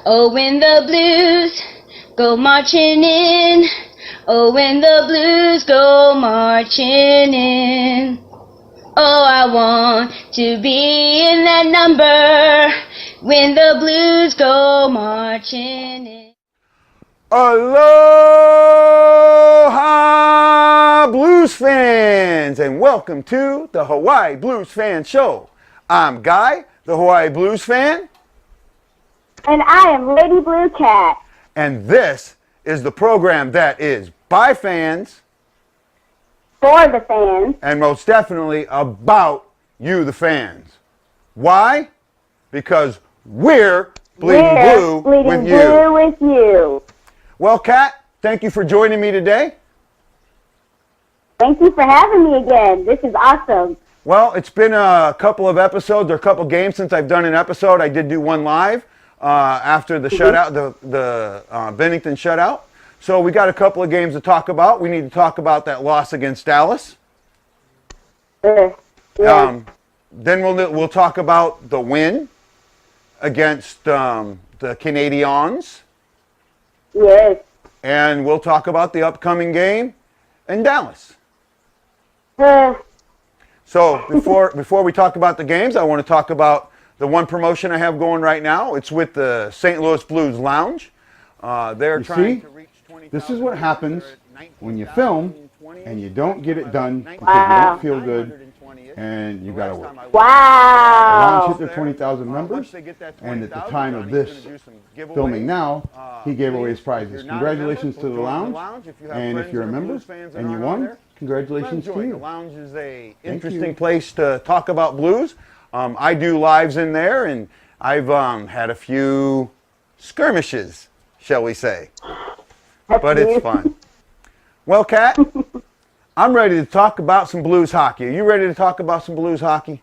Oh, when the blues go marching in. Oh, when the blues go marching in. Oh, I want to be in that number when the blues go marching in. Aloha, blues fans, and welcome to the Hawaii Blues Fan Show. I'm Guy, the Hawaii Blues Fan. And I am Lady Blue Cat. And this is the program that is by fans, for the fans, and most definitely about you, the fans. Why? Because we're bleeding blue with you. Well, Kat, thank you for joining me today. Thank you for having me again. This is awesome. Well, it's been a couple of episodes or a couple games since I've done an episode. I did do one live after the shutout, the Bennington shutout. So we got a couple of games to talk about. We need to talk about that loss against Dallas. Yeah. Then we'll talk about the win against the Canadiens. Yes. And we'll talk about the upcoming game in Dallas. So before we talk about the games, I want to talk about the one promotion I have going right now. It's with the St. Louis Blues Lounge. They're trying to reach 20,000. This is what happens when you film and you don't get it done because you don't feel good and you got to work. Wow. The Lounge hit their 20,000 members, and at the time of this filming now, he gave away his prizes. Congratulations to the Lounge, and if you're a member and you won, congratulations to you. The Lounge is an interesting place to talk about blues. I do lives in there, and I've had a few skirmishes, shall we say. But it's fun. Well, Kat, I'm ready to talk about some blues hockey. Are you ready to talk about some blues hockey?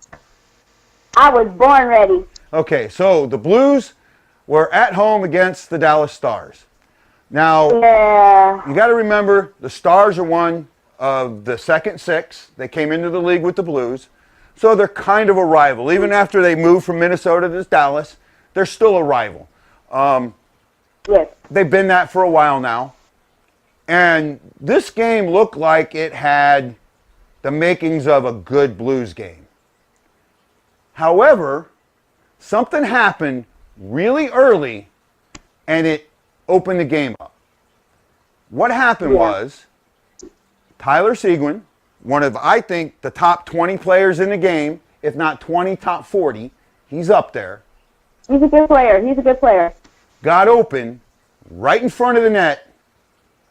I was born ready. Okay, so the Blues were at home against the Dallas Stars. Now, you got to remember, the Stars are one of the second six. They came into the league with the Blues, so they're kind of a rival. Even after they moved from Minnesota to Dallas, they're still a rival. Yes. They've been that for a while now. And this game looked like it had the makings of a good Blues game. However, something happened really early, and it opened the game up. What happened was Tyler Seguin, one of, I think, the top 20 players in the game, if not 20, top 40, he's up there. He's a good player. Got open right in front of the net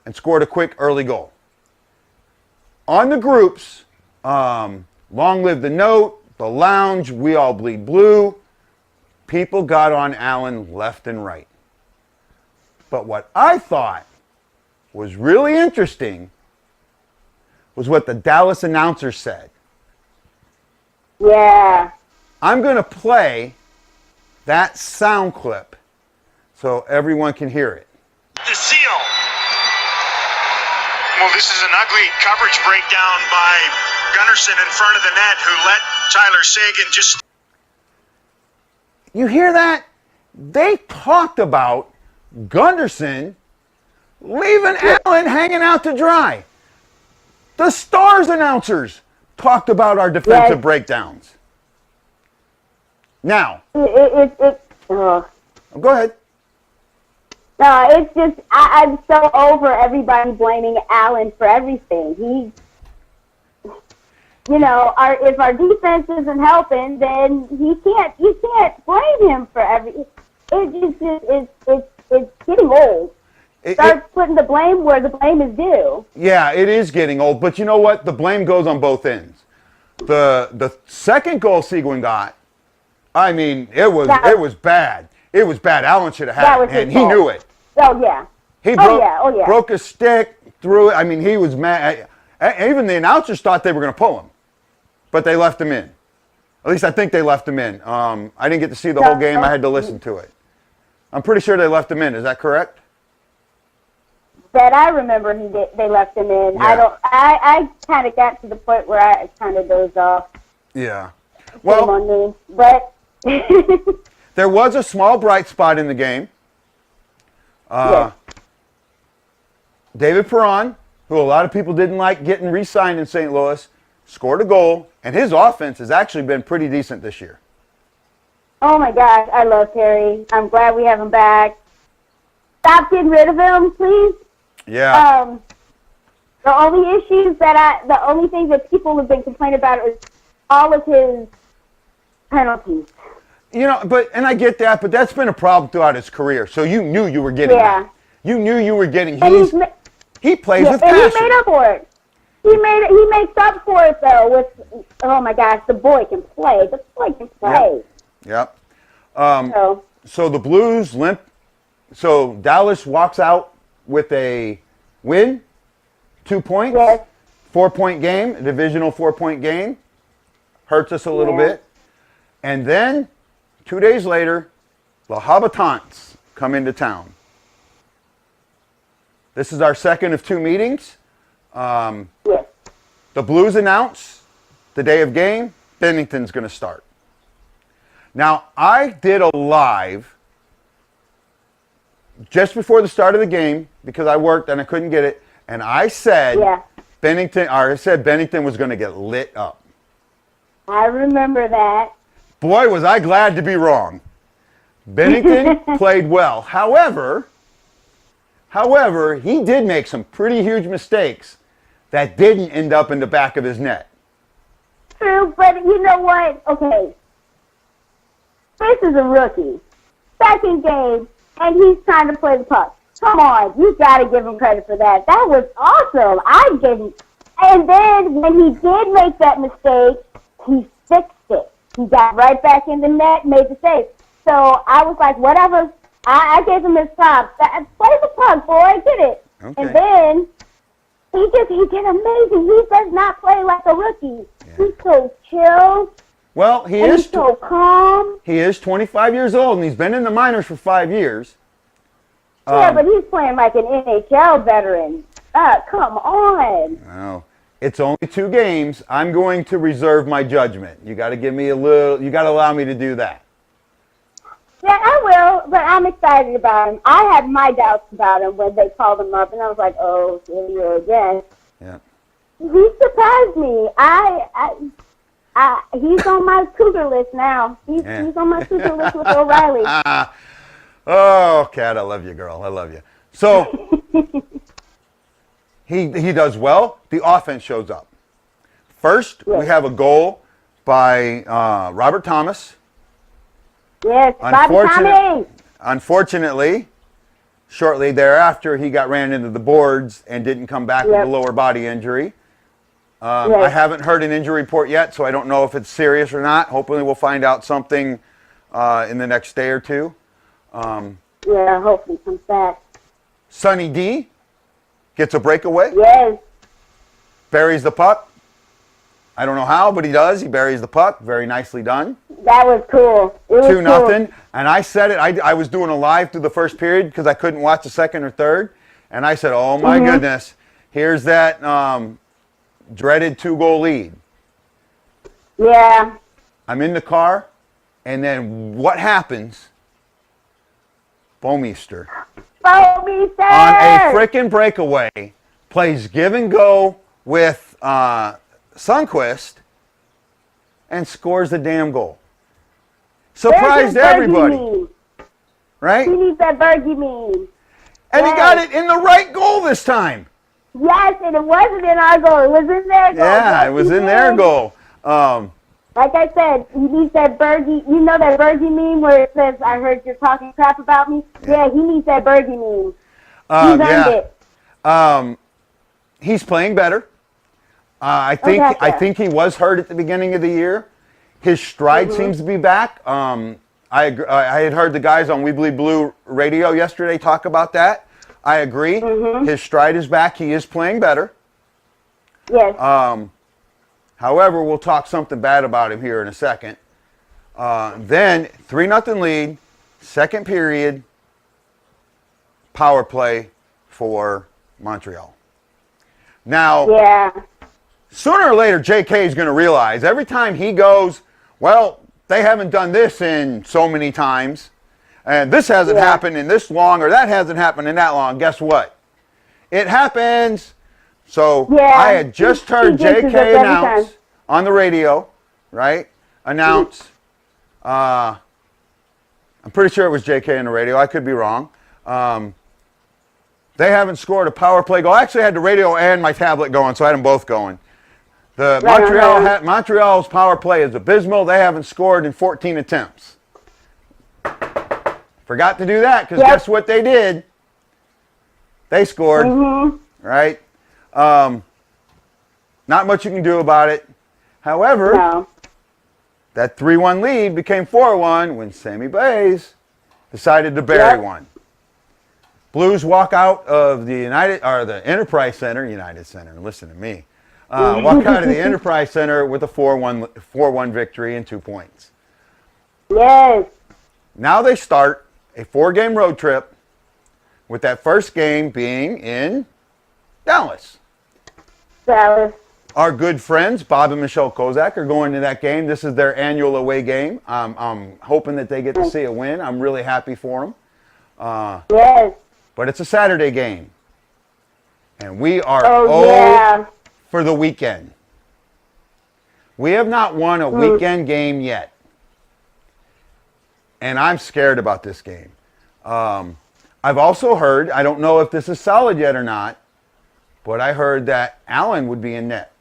and scored a quick early goal. On the groups, Long Live the Note, the Lounge, We All Bleed Blue, people got on Allen left and right. But what I thought was really interesting was what the Dallas announcer said. Yeah. I'm going to play that sound clip so everyone can hear it. The seal. Well, this is an ugly coverage breakdown by Gunnarsson in front of the net, who let Tyler Seguin just... You hear that? They talked about Gunnarsson leaving Allen hanging out to dry. The Stars announcers talked about our defensive breakdowns. Now, go ahead. No, it's just, I'm so over everybody blaming Allen for everything. If our defense isn't helping, then you can't blame him for everything. It's getting old. Start putting the blame where the blame is due. Yeah, it is getting old, but you know what? The blame goes on both ends. The second goal Seguin got, I mean, it was bad. It was bad. Allen should have had it, and he knew it. Oh, yeah. He broke his stick, threw it. I mean, he was mad. Even the announcers thought they were going to pull him, but they left him in. At least I think they left him in. I didn't get to see the whole game. I had to listen to it. I'm pretty sure they left him in. Is that correct? That I remember they left him in. Yeah. I kind of got to the point where I kind of dozed off. Yeah. Well, on me, but there was a small bright spot in the game. Yes. David Perron, who a lot of people didn't like getting re-signed in St. Louis, scored a goal, and his offense has actually been pretty decent this year. Oh my gosh, I love Terry. I'm glad we have him back. Stop getting rid of him, please. Yeah. The only thing that people have been complaining about is all of his penalties. You know, and I get that, but that's been a problem throughout his career. So you knew you were getting that. You knew you were getting. He plays with passion. And he made up for it. He makes up for it though with, oh my gosh, the boy can play. The boy can play. Yep. So the Blues limp. So Dallas walks out with a win, 2 points, 4-point game, a divisional 4-point game. Hurts us a little bit. And then 2 days later, the Habitants come into town. This is our second of 2 meetings. The Blues announce the day of game, Bennington's going to start. Now, I did a live just before the start of the game because I worked and I couldn't get it, and I said Bennington was going to get lit up. I remember that. Boy, was I glad to be wrong. Bennington played well. However, he did make some pretty huge mistakes that didn't end up in the back of his net. True, but you know what? Okay. This is a rookie. Second game, and he's trying to play the puck. Come on, you got to give him credit for that. That was awesome. I give him. And then when he did make that mistake, he fixed it. He got right back in the net, made the save. So I was like, whatever. I gave him his props. Play the puck, boy. Get it. Okay. And then he did amazing. He does not play like a rookie. Yeah. He's so chill. Well, he's so calm. He is 25 years old, and he's been in the minors for 5 years. Yeah, but he's playing like an NHL veteran. Come on. No, it's only 2 games. I'm going to reserve my judgment. You got to give me a little. You got to allow me to do that. Yeah, I will, but I'm excited about him. I had my doubts about him when they called him up, and I was like, oh, here you are again. Yeah. He surprised me. He's on my cougar list now. He's on my cougar list with O'Reilly. Oh, Kat, I love you, girl. I love you. So he does well. The offense shows up. First, we have a goal by Robert Thomas. Yes, Bobby Tommy. Unfortunately, shortly thereafter, he got ran into the boards and didn't come back with a lower body injury. I haven't heard an injury report yet, so I don't know if it's serious or not. Hopefully we'll find out something in the next day or 2. Hopefully he comes back. Sonny D gets a breakaway. Yes. Buries the puck. I don't know how, but he does. He buries the puck. Very nicely done. That was cool. It was 2-0. Cool. And I said it. I was doing a live through the first period because I couldn't watch the second or third. And I said, oh, my goodness. Here's that dreaded 2-goal lead. Yeah. I'm in the car. And then what happens? Bomeister. On a frickin' breakaway, plays give and go with Sundqvist and scores the damn goal. Surprised everybody. Right? He needs that Bergie meme. And he got it in the right goal this time. Yes, and it wasn't in our goal. It was in their goal. Yeah, it was in their goal. Like I said, he needs that Bergie. You know that Bergie meme where it says, I heard you're talking crap about me? Yeah, he needs that Bergie meme. He's earned it. He's playing better. I think he was hurt at the beginning of the year. His stride seems to be back. I had heard the guys on We Bleed Blue radio yesterday talk about that. I agree. His stride is back. He is playing better. Yes. However, we'll talk something bad about him here in a second. Then 3-0 lead, second period, power play for Montreal. Now, sooner or later, JK is going to realize every time he goes, well, they haven't done this in so many times. and this hasn't happened in this long, or that hasn't happened in that long. Guess what? It happens. So I had just heard JK announce on the radio, right? Announce. I'm pretty sure it was JK on the radio. I could be wrong. They haven't scored a power play goal. I actually had the radio and my tablet going, so I had them both going. The Montreal's power play is abysmal. They haven't scored in 14 attempts. Forgot to do that because guess what they did? They scored, right? Not much you can do about it. However, that 3-1 lead became 4-1 when Sammy Bays decided to bury one. Blues walk out of the Enterprise Center, listen to me. Walk out of the Enterprise Center with a 4-1 victory and 2 points. Yes. Now they start a 4-game road trip with that first game being in Dallas. Our good friends, Bob and Michelle Kozak, are going to that game. This is their annual away game. I'm hoping that they get to see a win. I'm really happy for them. Yes. But it's a Saturday game. And we are for the weekend. We have not won a weekend game yet. And I'm scared about this game. I've also heard, I don't know if this is solid yet or not, but I heard that Allen would be in net.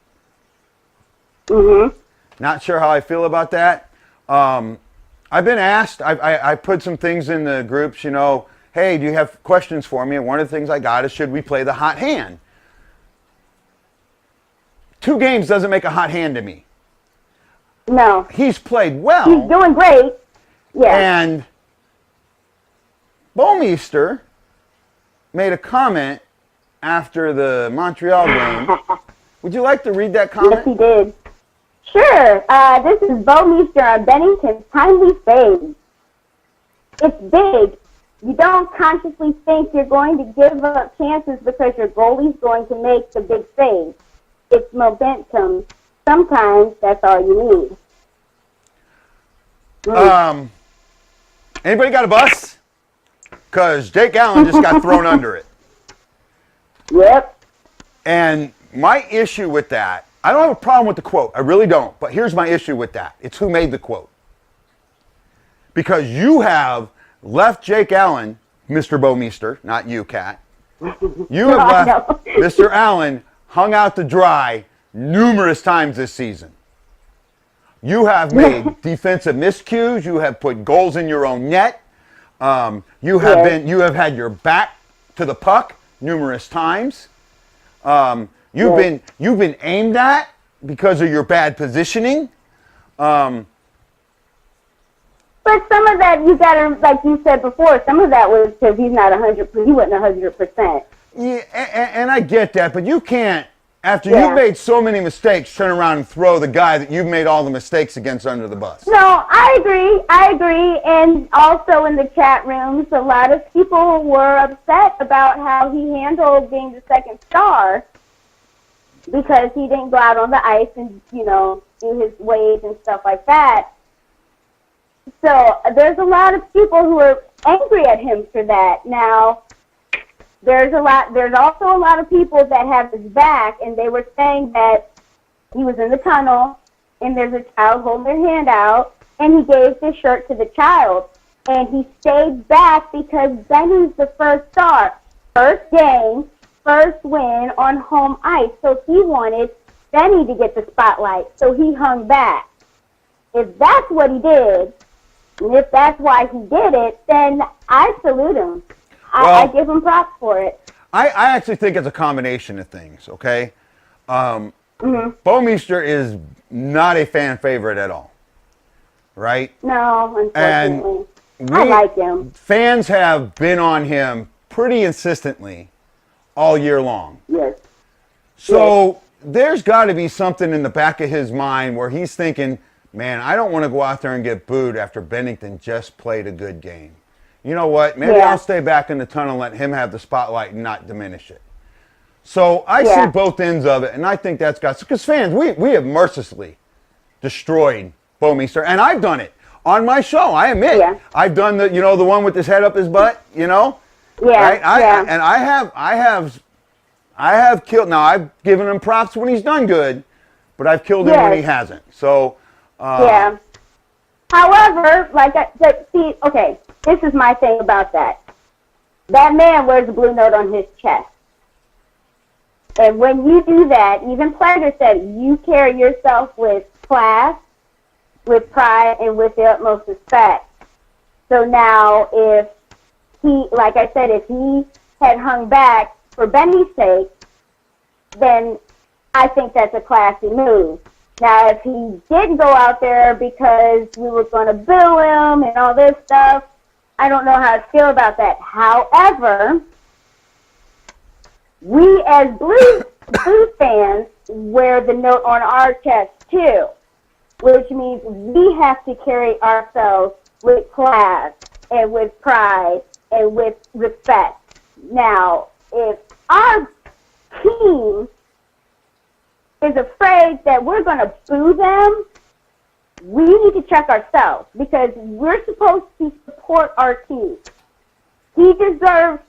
Not sure how I feel about that. I've been asked, I put some things in the groups, hey, do you have questions for me? And one of the things I got is, should we play the hot hand? 2 games doesn't make a hot hand to me. No. He's played well. He's doing great. Yeah. And Bomeister made a comment after the Montreal game. Would you like to read that comment? Yes, he did. Sure. This is Bomeister on Bennington's timely fade. It's big. You don't consciously think you're going to give up chances because your goalie's going to make the big save. It's momentum. Sometimes that's all you need. Anybody got a bus? Because Jake Allen just got thrown under it. Yep. And my issue with that, I don't have a problem with the quote. I really don't. But here's my issue with that. It's who made the quote. Because you have left Jake Allen, Mr. Bomeister, not you, Kat. You have left Mr. Allen hung out to dry numerous times this season. You have made defensive miscues. You have put goals in your own net. You have had your back to the puck numerous times. You've been aimed at because of your bad positioning. But some of that you gotta, like you said before, some of that was because he's not 100%. He wasn't 100%. Yeah, and I get that, but you can't, after you've made so many mistakes, turn around and throw the guy that you've made all the mistakes against under the bus. No, I agree. And also in the chat rooms, a lot of people were upset about how he handled being the second star because he didn't go out on the ice and, do his ways and stuff like that. So there's a lot of people who are angry at him for that. Now, there's also a lot of people that have his back, and they were saying that he was in the tunnel, and there's a child holding their hand out, and he gave his shirt to the child, and he stayed back because Benny's the first star. First game, first win on home ice, so he wanted Benny to get the spotlight, so he hung back. If that's what he did, and if that's why he did it, then I salute him. I give him props for it. I actually think it's a combination of things, okay? Bomeister is not a fan favorite at all, right? No, unfortunately. And I like him. Fans have been on him pretty insistently all year long. Yes. So there's got to be something in the back of his mind where he's thinking, man, I don't want to go out there and get booed after Bennington just played a good game. You know what? Maybe I'll stay back in the tunnel and let him have the spotlight and not diminish it. So I see both ends of it, and I think that's got, because fans, we have mercilessly destroyed Bomeister, and I've done it. on my show. I admit, Yeah. I've done the the one with his head up his butt. Yeah. Right? Yeah. And I have killed. Now I've given him props when he's done good, but I've killed him when he hasn't. So. Yeah. However, see, okay, this is my thing about that. That man wears a blue note on his chest. And when you do that, even Pleasure said, you carry yourself with class, with pride, and with the utmost respect. So now if he, like I said, if he had hung back for Benny's sake, then I think that's a classy move. Now, if he did go out there because we were going to boo him and all this stuff, I don't know how to feel about that. However, we as Blues fans wear the note on our chest too, which means we have to carry ourselves with class and with pride and with respect. Now, if our team is afraid that we're going to boo them, we need to check ourselves because we're supposed to support our team. He deserves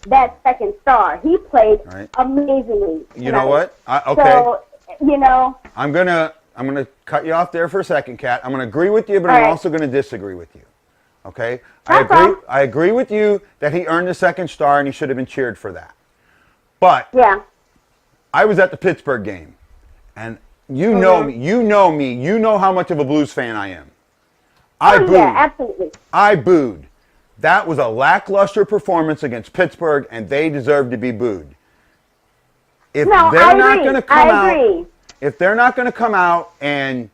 that second star. He played amazingly. You know what? Okay. So, I'm gonna cut you off there for a second, Kat. I'm gonna agree with you, but I'm also gonna disagree with you. Okay? I agree with you that he earned the second star and he should have been cheered for that. But I was at the Pittsburgh game, and you know me, you know how much of a Blues fan I am. I booed. Yeah, absolutely. I booed. That was a lackluster performance against Pittsburgh, and they deserve to be booed. If they're not going to come out, if they're not going to come out and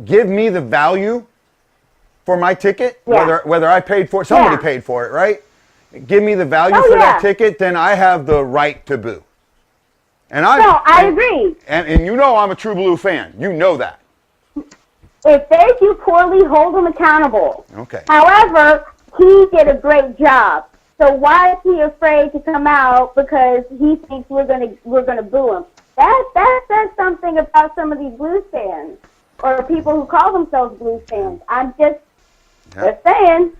give me the value for my ticket, whether I paid for it, somebody paid for it, right? Give me the value for that ticket, then I have the right to boo. And I agree. And you know I'm a true Blue fan. You know that. If they do poorly, hold them accountable. Okay. However, he did a great job. So why is he afraid to come out because he thinks we're gonna boo him? That says something about some of these Blues fans or people who call themselves Blues fans. I'm just saying.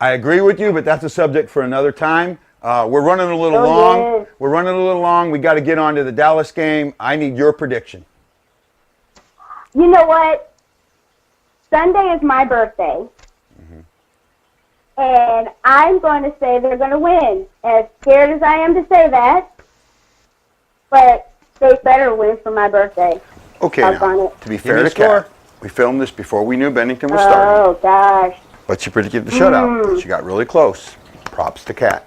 I agree with you, but that's a subject for another time. We're running a little long. Yes. We're running a little long. We got to get on to the Dallas game. I need your prediction. You know what? Sunday is my birthday. And I'm going to say they're going to win. As scared as I am to say that, but they better win for my birthday. Okay, now, to be fair to Kat, we filmed this before we knew Bennington was starting. Oh, gosh. But you predicted the shutout. But you got really close. Props to Kat.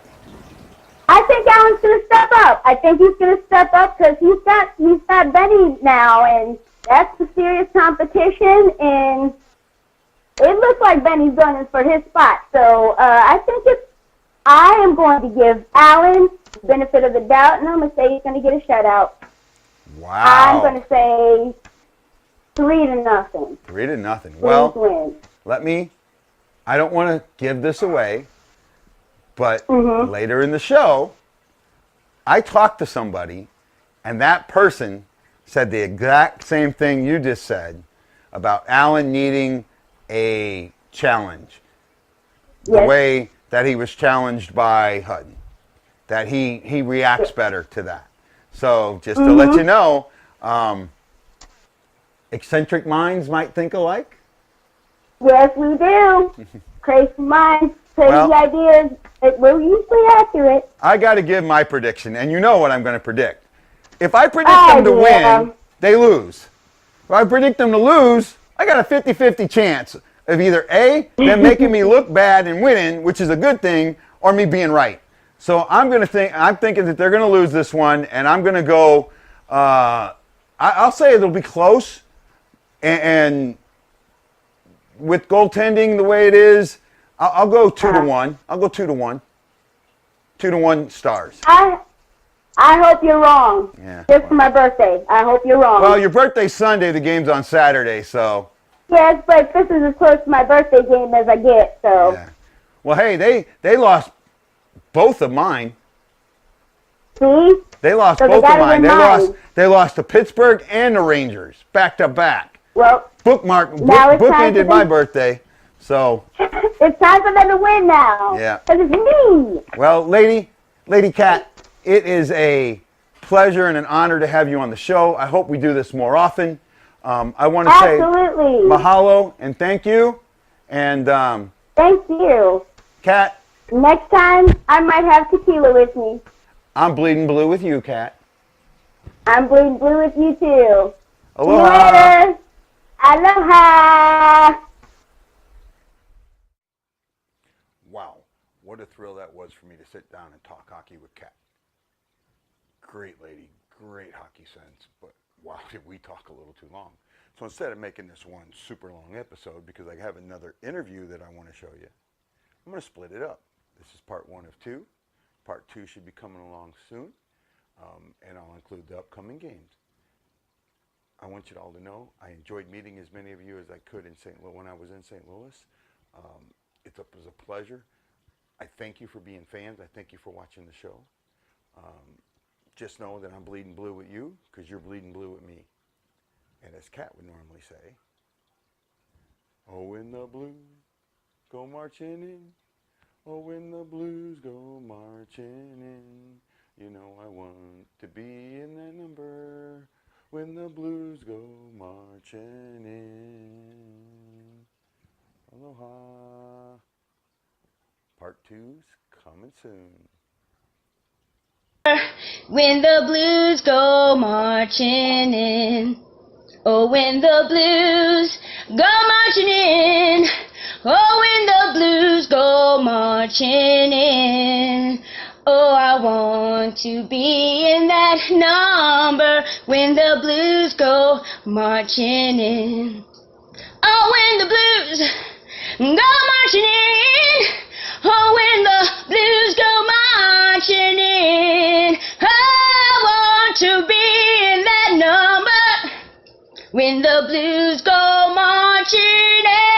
I think Alan's going to step up. I think he's going to step up because he's got Benny now, and that's the serious competition, and it looks like Benny's gunning for his spot. So I think I am going to give Alan the benefit of the doubt, and I'm going to say he's going to get a shutout. Wow. I'm going to say 3-0. 3-0. Well, I don't want to give this away, but later in the show, I talked to somebody, and that person said the exact same thing you just said about Alan needing a challenge. The way that he was challenged by Hutton. That he reacts better to that. So just to let you know, eccentric minds might think alike. Yes, we do. Crazy minds, crazy ideas. We're usually accurate. I got to give my prediction, and you know what I'm going to predict. If I predict them to win, they lose. If I predict them to lose, I got a 50-50 chance of either A, them making me look bad and winning, which is a good thing, or me being right. So I'm thinking that they're going to lose this one, and I'm going to go, I'll say it'll be close, and with goaltending the way it is, I'll go 2-1. I'll go 2-1. 2-1 Stars. I hope you're wrong. Yeah. Just for my birthday. I hope you're wrong. Well, your birthday's Sunday. The game's on Saturday, so. Yes, but this is as close to my birthday game as I get, so. Yeah. Well, hey, they lost both of mine. See? They lost both of mine. They lost to Pittsburgh and the Rangers back to back. Well, bookended my birthday. So it's time for them to win now. Yeah. Because it's me. Well, Lady Cat, it is a pleasure and an honor to have you on the show. I hope we do this more often. I want to say mahalo and thank you. And thank you. Cat. Next time, I might have tequila with me. I'm bleeding blue with you, Cat. I'm bleeding blue with you, too. Aloha. See you later. Aloha. Wow, what a thrill that was for me to sit down and talk hockey with Cat. Great lady, great hockey sense, but wow, did we talk a little too long. So instead of making this one super long episode, because I have another interview that I want to show you, I'm going to split it up. This is part 1 of 2. Part 2 should be coming along soon, and I'll include the upcoming games. I want you all to know I enjoyed meeting as many of you as I could in St. Louis when I was in St. Louis. It was a pleasure. I thank you for being fans. I thank you for watching the show. Just know that I'm bleeding blue with you because you're bleeding blue with me. And as Cat would normally say, oh, when the blues go marching in, oh, when the blues go marching in, you know I want to be in that number when the blues go marching in. Aloha. Part 2's coming soon. When the blues go marching in, oh, when the blues go marching in, oh, when the blues go marching in, oh, I want to be in that number when the blues go marching in. Oh, when the blues go marching in, oh, when the blues go marching in, I want to be in that number when the blues go marching in.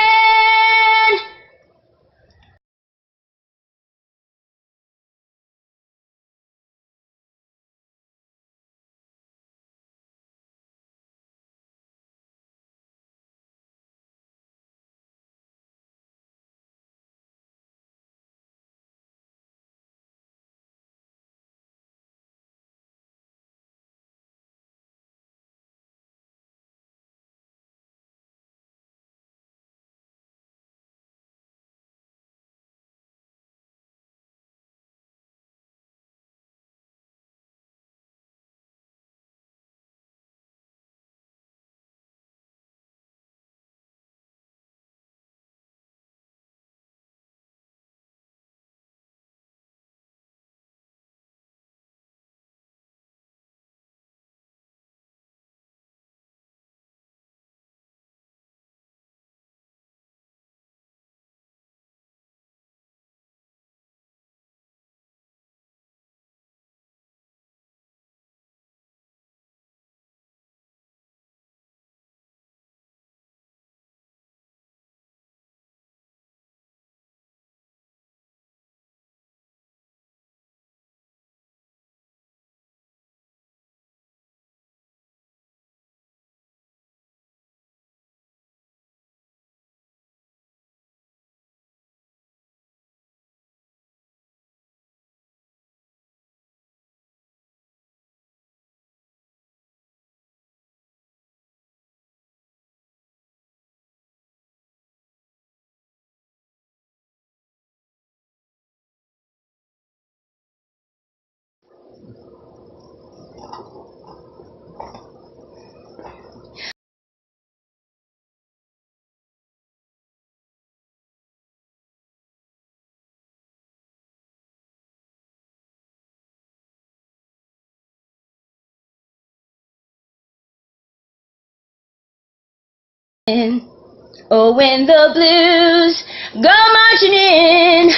Oh, when the blues go marching in,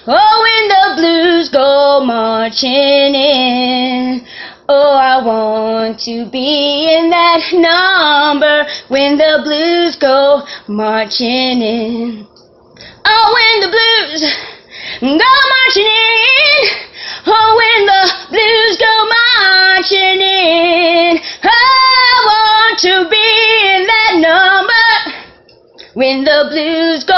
oh, when the blues go marching in, oh, I want to be in that number when the blues go marching in. Oh, when the blues go marching in, oh, when the blues go marching in, I want to be in that number when the Blues go